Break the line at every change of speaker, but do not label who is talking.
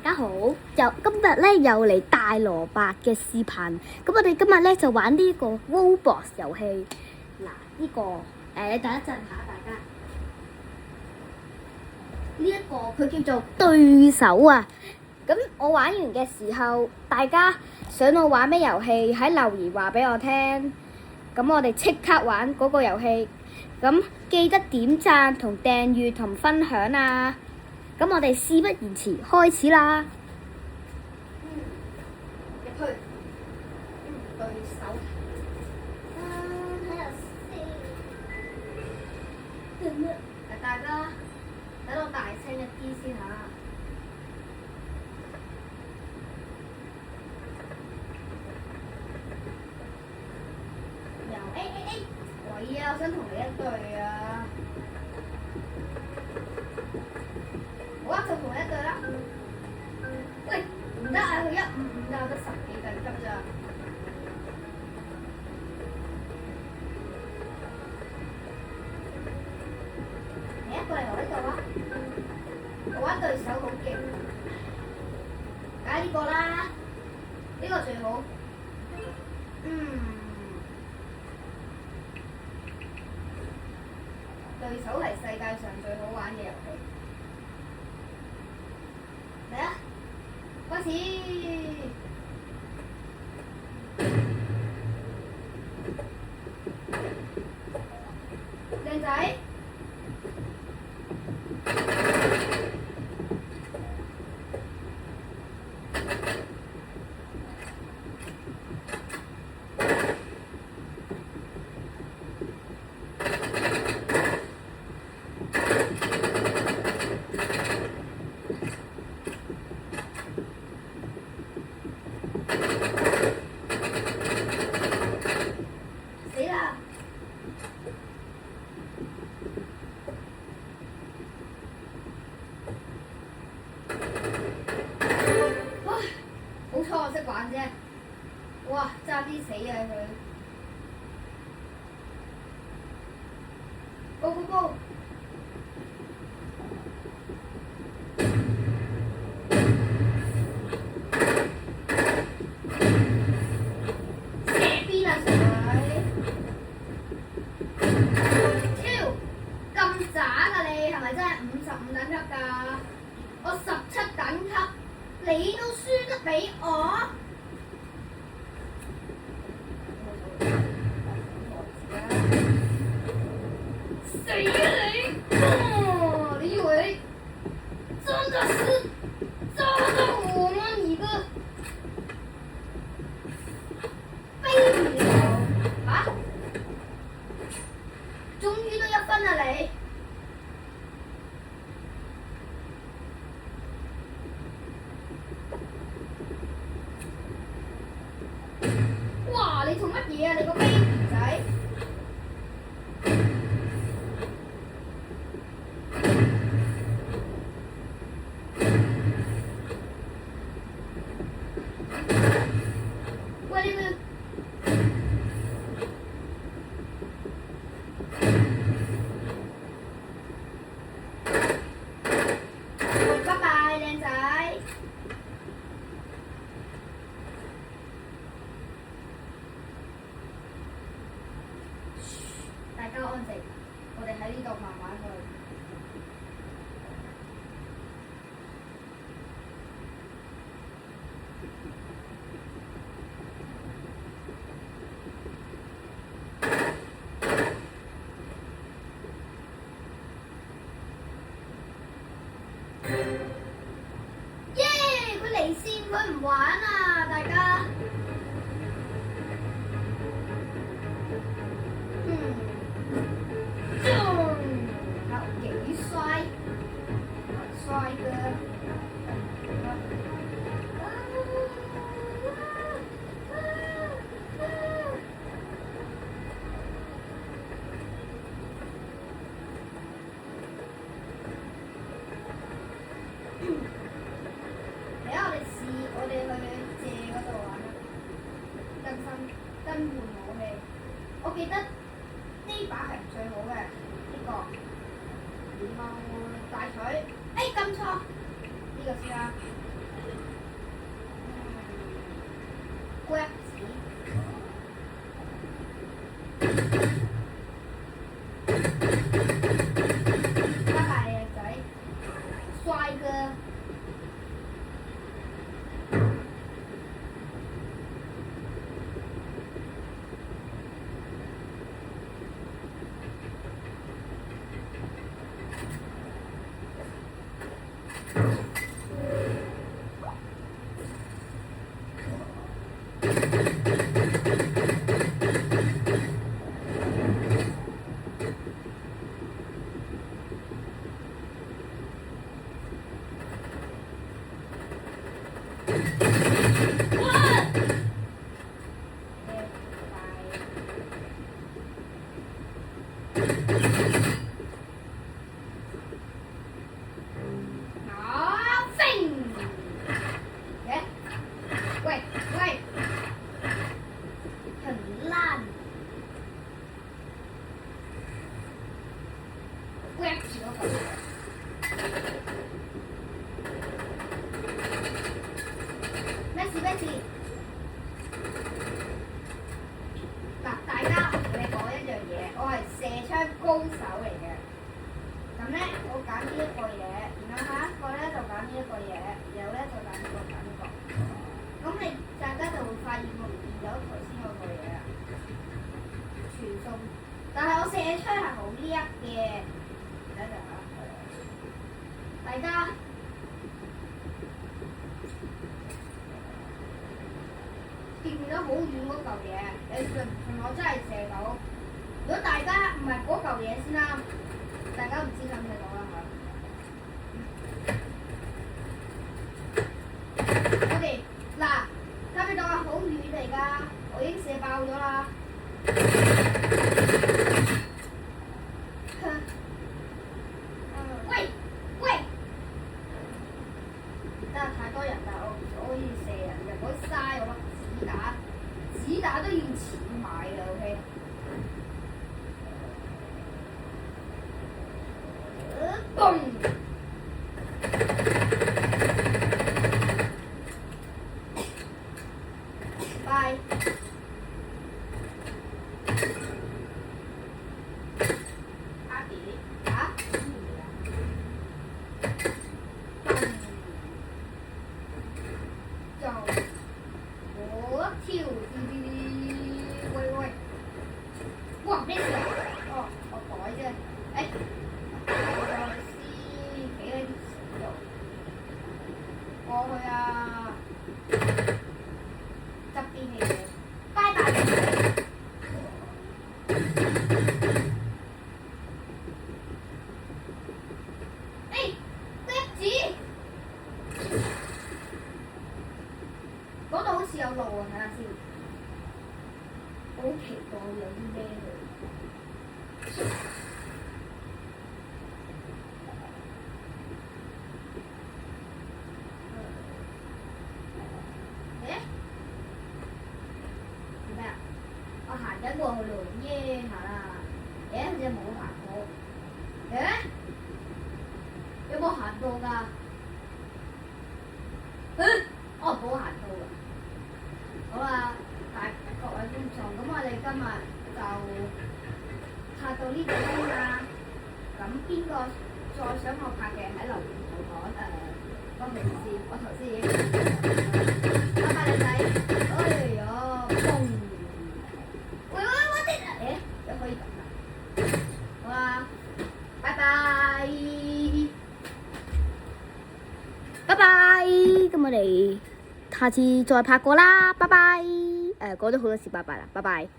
大家好，今日咧又嚟大蘿蔔嘅視頻。咁我哋今日咧就玩呢個 Roblox 遊戲。嗱，呢個你等一陣嚇大家。呢一個佢叫做對手啊。咁我玩完嘅時候，大家想我玩咩遊戲喺留言話俾我聽。咁我哋即刻玩嗰個遊戲。咁記得點讚同訂閱同分享啊！咁我哋事不宜遲，開始啦！入去，對手。睇下先。大家等我大聲一啲先嚇。喂啊！我想同你一隊啊！好啊，就同你一隊啦。喂，唔得啊！佢155得10幾等級咋？你一過嚟我呢度啊！我玩對手好勁，梗係呢個啦，呢個最好。對手係世界上最好玩嘅遊戲。嚟啊！開始。靚仔。我識玩啫，哇！爭啲死啊佢！Go go go！射邊啊水！超咁渣㗎你係咪真係55等級㗎？我17等級。你都輸得俾我？死啊你！你以為真的是抓到我嗎？你個卑劣啊！終於都1分啦你！哇！你做乜嘢啊？你個 baby 仔！喂你們，拜拜靚仔。大家安靜，我哋喺呢度慢慢去。耶！佢離線，佢唔玩啊！大家。幾帥，帥哥！嚟啊！我哋去借嗰度玩啦，更換武器。我記得呢把係最好嘅呢個。大錘，撳錯，呢個先啦。腳拜拜靚仔，帥哥。咩事？嗱，大家我同你講一樣嘢，我係射槍高手嚟嘅。咁咧，我揀呢一個嘢，然後下一個咧就揀呢一個嘢，然後咧就揀呢個。咁你大家就會發現我唔見咗頭先嗰個嘢啦，傳送。但係我射槍係好叻嘅，等陣啊，大家。見唔到好遠嗰嚿嘢，你信我真係射到。如果大家唔係嗰嚿嘢先啦，大家唔知睇唔睇到啦嚇。我哋嗱，睇唔睇到啊？好遠嚟㗎，我已經射爆咗啦。喂喂，真係太多人啦！我可以射人嘅，我嘥我。子彈都要錢買嘅 ，OK。嘣！拜。阿弟，啊？就我跳。哇！咩事啊？哦，我袋啫。我再先俾你啲肉過去啊！側邊嘅嘢，拜拜你。釘子，嗰度好似有路啊！睇下先。我好期待有啲咩嚟。做咩啊？我行緊過去咯，耶下啦！佢隻冇行過。有冇行到㗎？我冇行到㗎。好啦。各位觀眾，咁我哋今日就拍到呢度先啦。咁邊個再想我拍嘅喺留言度講個名字，我頭先已經拜拜靚仔。哎呀，嘣！喂，我哋又可以咁啦。好啦，拜拜，拜拜。咁我哋下次再拍過啦，拜拜。講咗好多次拜拜啦，拜拜。